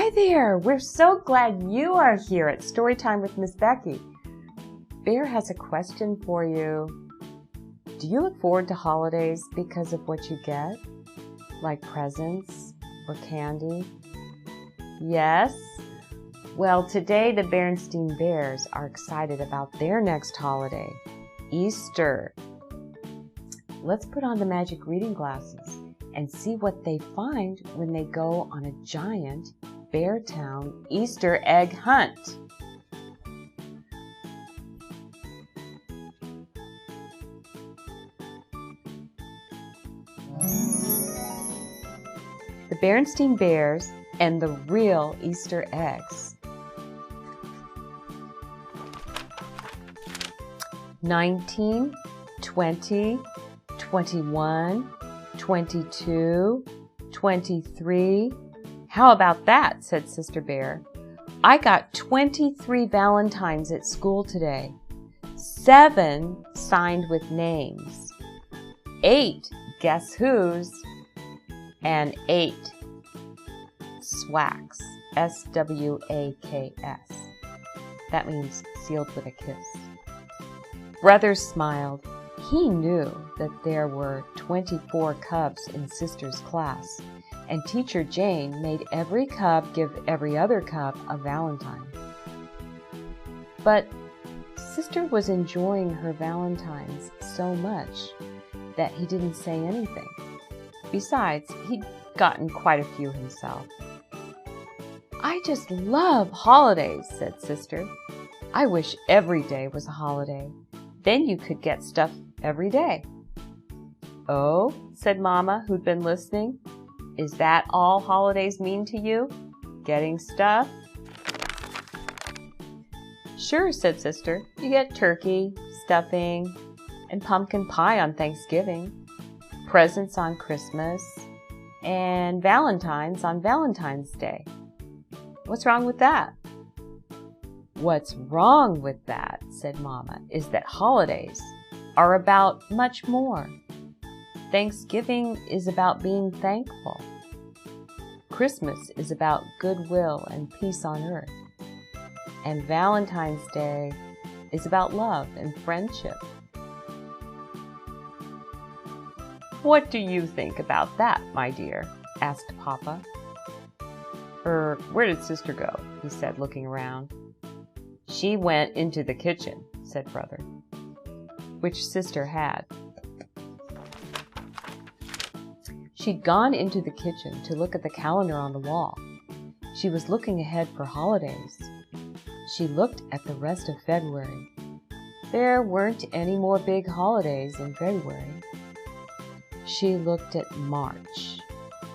Hi there! We're so glad you are here at Storytime with Miss Becky. Bear has a question for you. Do you look forward to holidays because of what you get? Like presents or candy? Yes? Well, today the Nstain Bears are excited about their next holiday, Easter. Let's put on the magic reading glasses and see what they find when they go on a giant Beartown Easter egg hunt. The Nstain Bears and the real Easter eggs. 19, 20, 21, 22, 23. How about that? Said Sister Bear. I got 23 Valentines at school today. 7 signed with names. 8 guess who's. And 8 swaks. S-W-A-K-S. That means sealed with a kiss. Brother smiled. He knew that there were 24 cubs in Sister's class, and Teacher Jane made every cub give every other cub a Valentine. But Sister was enjoying her Valentines so much that he didn't say anything. Besides, he'd gotten quite a few himself. I just love holidays, said Sister. I wish every day was a holiday. Then you could get stuff every day. Oh, said Mama, who'd been listening. Is that all holidays mean to you? Getting stuff? Sure, said Sister. You get turkey, stuffing, and pumpkin pie on Thanksgiving, presents on Christmas, and Valentines on Valentine's Day. What's wrong with that? What's wrong with that, said Mama, is that holidays are about much more. Thanksgiving is about being thankful. Christmas is about goodwill and peace on earth. And Valentine's Day is about love and friendship. What do you think about that, my dear? Asked Papa. Where did Sister go? He said, looking around. She went into the kitchen, said Brother, which Sister had. She'd gone into the kitchen to look at the calendar on the wall. She was looking ahead for holidays. She looked at the rest of February. There weren't any more big holidays in February. She looked at March.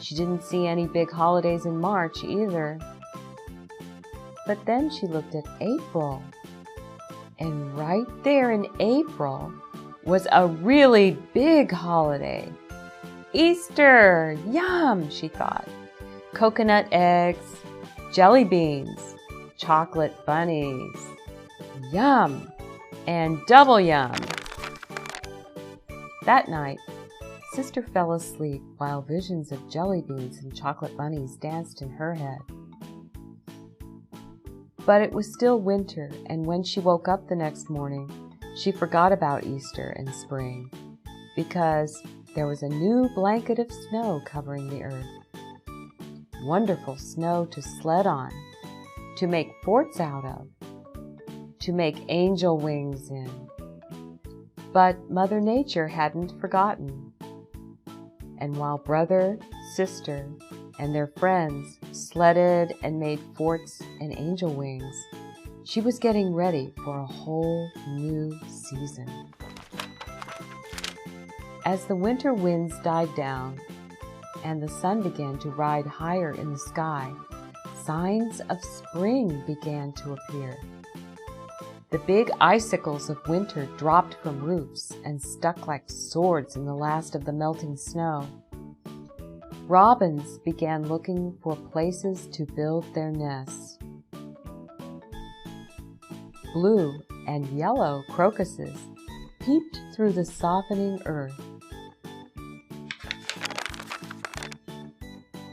She didn't see any big holidays in March either. But then she looked at April. And right there in April was a really big holiday. Easter! Yum, she thought. Coconut eggs, jelly beans, chocolate bunnies. Yum! And double yum! That night, Sister fell asleep while visions of jelly beans and chocolate bunnies danced in her head. But it was still winter, and when she woke up the next morning, she forgot about Easter and spring, because there was a new blanket of snow covering the earth. Wonderful snow to sled on, to make forts out of, to make angel wings in. But Mother Nature hadn't forgotten. And while Brother, Sister, and their friends sledded and made forts and angel wings, she was getting ready for a whole new season. As the winter winds died down and the sun began to ride higher in the sky, signs of spring began to appear. The big icicles of winter dropped from roofs and stuck like swords in the last of the melting snow. Robins began looking for places to build their nests. Blue and yellow crocuses peeped through the softening earth.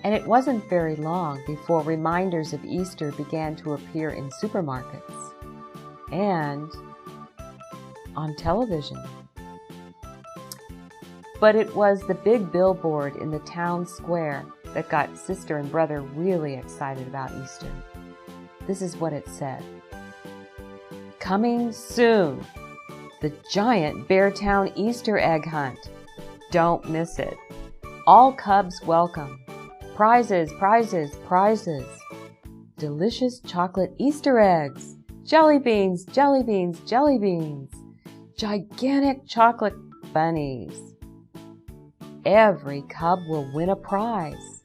and it wasn't very long before reminders of Easter began to appear in supermarkets and on television. But it was the big billboard in the town square that got Sister and Brother really excited about Easter. This is what it said. Coming soon, the giant Beartown Easter egg hunt. Don't miss it. All cubs welcome. Prizes, prizes, prizes. Delicious chocolate Easter eggs. Jelly beans, jelly beans, jelly beans. Gigantic chocolate bunnies. Every cub will win a prize.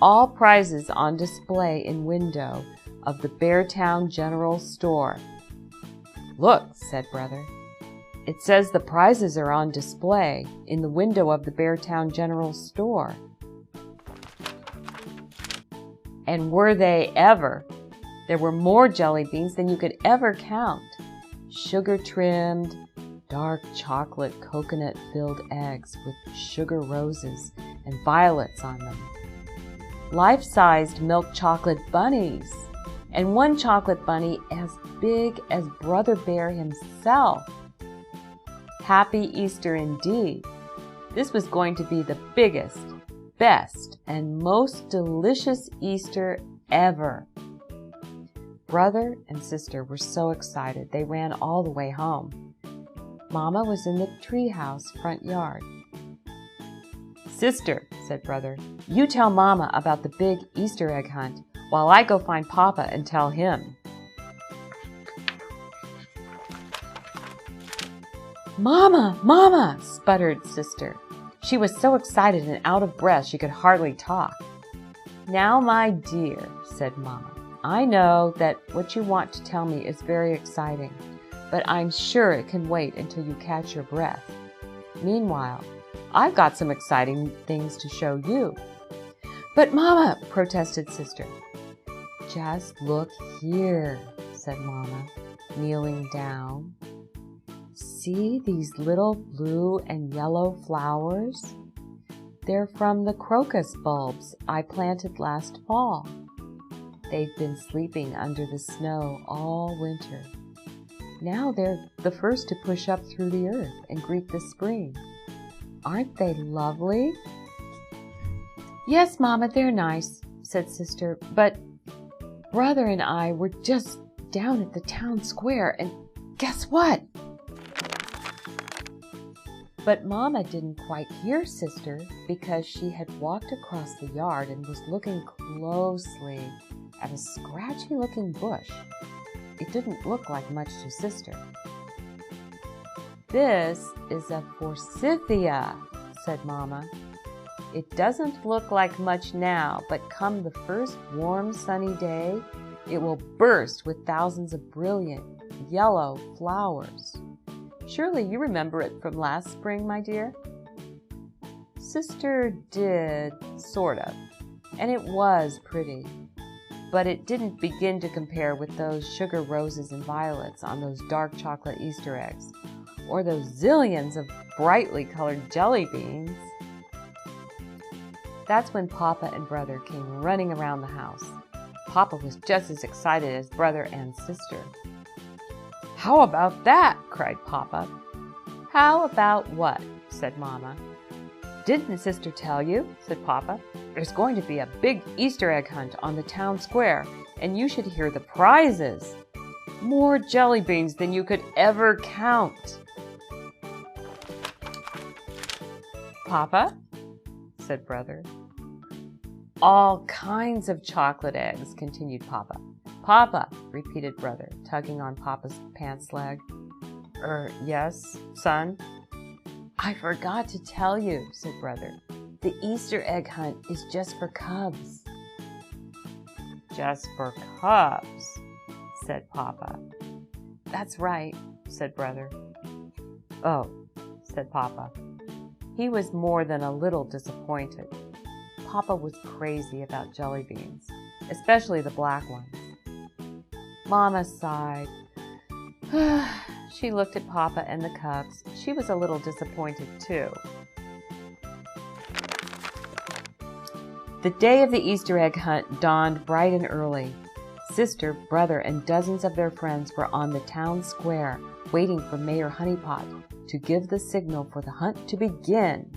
All prizes on display in window of the Beartown General Store. Look, said Brother. It says the prizes are on display in the window of the Beartown General Store. And were they ever? There were more jelly beans than you could ever count. Sugar-trimmed, dark chocolate coconut-filled eggs with sugar roses and violets on them. Life-sized milk chocolate bunnies, and one chocolate bunny as big as Brother Bear himself. Happy Easter indeed. This was going to be the biggest, best, and most delicious Easter ever. Brother and Sister were so excited they ran all the way home. Mama was in the treehouse front yard. Sister, said Brother, you tell Mama about the big Easter egg hunt while I go find Papa and tell him. Mama, Mama, sputtered Sister. She was so excited and out of breath she could hardly talk. Now, my dear, said Mama, I know that what you want to tell me is very exciting, but I'm sure it can wait until you catch your breath. Meanwhile, I've got some exciting things to show you. But Mama, protested Sister. Just look here, said Mama, kneeling down. See these little blue and yellow flowers? They're from the crocus bulbs I planted last fall. They've been sleeping under the snow all winter. Now they're the first to push up through the earth and greet the spring. Aren't they lovely? Yes, Mama, they're nice, said Sister, but Brother and I were just down at the town square, and guess what? But Mama didn't quite hear Sister because she had walked across the yard and was looking closely at a scratchy-looking bush. It didn't look like much to Sister. This is a forsythia, said Mama. It doesn't look like much now, but come the first warm, sunny day, it will burst with thousands of brilliant yellow flowers. Surely you remember it from last spring, my dear? Sister did, sort of, and it was pretty. But it didn't begin to compare with those sugar roses and violets on those dark chocolate Easter eggs, or those zillions of brightly colored jelly beans. That's when Papa and Brother came running around the house. Papa was just as excited as Brother and Sister. How about that? Cried Papa. How about what? Said Mama. Didn't Sister tell you? Said Papa. There's going to be a big Easter egg hunt on the town square, and you should hear the prizes. More jelly beans than you could ever count. Papa, said Brother. All kinds of chocolate eggs, continued Papa. Papa, repeated Brother, tugging on Papa's pants leg. Yes, son? I forgot to tell you, said Brother. The Easter egg hunt is just for cubs. Just for cubs, said Papa. That's right, said Brother. Oh, said Papa. He was more than a little disappointed. Papa was crazy about jelly beans, especially the black ones. Mama sighed. She looked at Papa and the cubs. She was a little disappointed, too. The day of the Easter egg hunt dawned bright and early. Sister, brother, and dozens of their friends were on the town square, waiting for Mayor Honeypot to give the signal for the hunt to begin.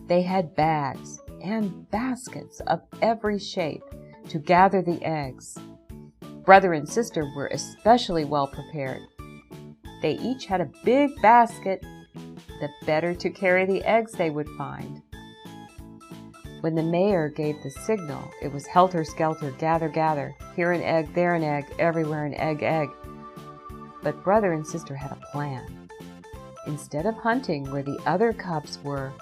They had bags and baskets of every shape to gather the eggs. Brother and sister were especially well prepared. They each had a big basket, the better to carry the eggs they would find. When the mayor gave the signal, it was helter-skelter, gather, gather, here an egg, there an egg, everywhere an egg, egg. But brother and sister had a plan. Instead of hunting where the other cubs were,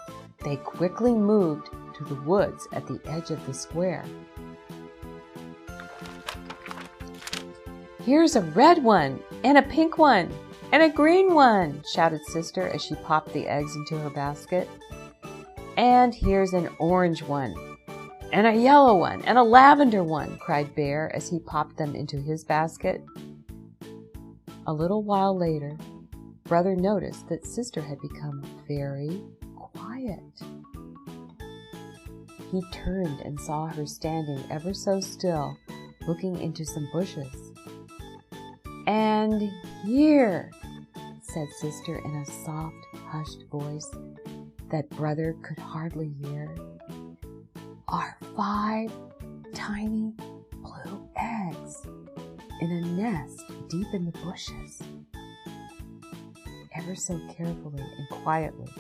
they quickly moved to the woods at the edge of the square. "Here's a red one, and a pink one, and a green one," shouted sister as she popped the eggs into her basket. "And here's an orange one, and a yellow one, and a lavender one," cried Bear as he popped them into his basket. A little while later, brother noticed that sister had become very quiet. He turned and saw her standing ever so still, looking into some bushes. "And here," said sister in a soft, hushed voice that brother could hardly hear, "are 5 tiny blue eggs in a nest deep in the bushes." Ever so carefully and quietly,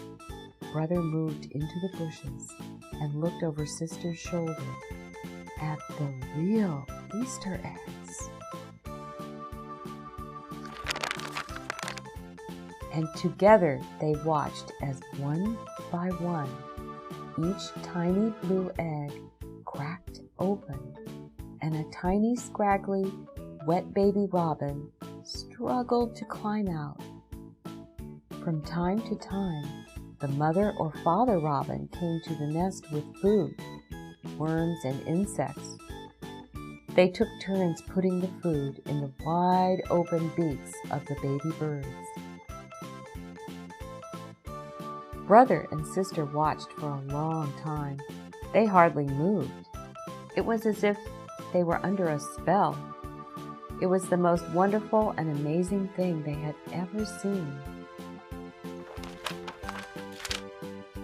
brother moved into the bushes and looked over sister's shoulder at the real Easter eggs. And together they watched as one by one each tiny blue egg cracked open and a tiny scraggly wet baby robin struggled to climb out. From time to time, the mother or father robin came to the nest with food, worms and insects. They took turns putting the food in the wide open beaks of the baby birds. Brother and sister watched for a long time. They hardly moved. It was as if they were under a spell. It was the most wonderful and amazing thing they had ever seen.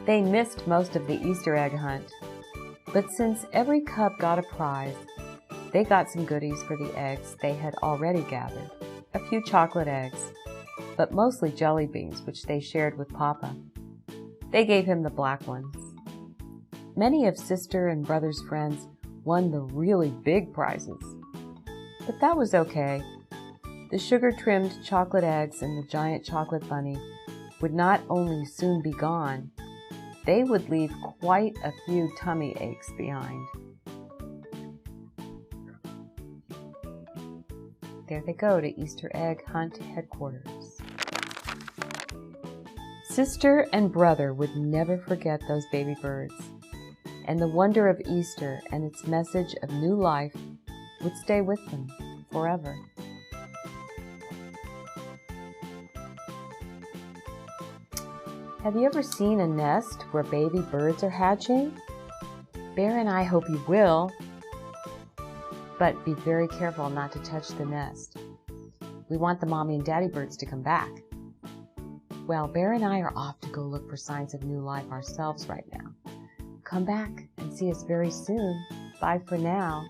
They missed most of the Easter egg hunt, but since every cub got a prize, they got some goodies for the eggs they had already gathered. A few chocolate eggs, but mostly jelly beans, which they shared with Papa. They gave him the black ones. Many of sister and brother's friends won the really big prizes, but that was okay. The sugar-trimmed chocolate eggs and the giant chocolate bunny would not only soon be gone, they would leave quite a few tummy aches behind. There they go to Easter egg hunt headquarters. Sister and brother would never forget those baby birds, and the wonder of Easter and its message of new life would stay with them forever. Have you ever seen a nest where baby birds are hatching? Bear and I hope you will, but be very careful not to touch the nest. We want the mommy and daddy birds to come back. Well, Bear and I are off to go look for signs of new life ourselves right now. Come back and see us very soon. Bye for now.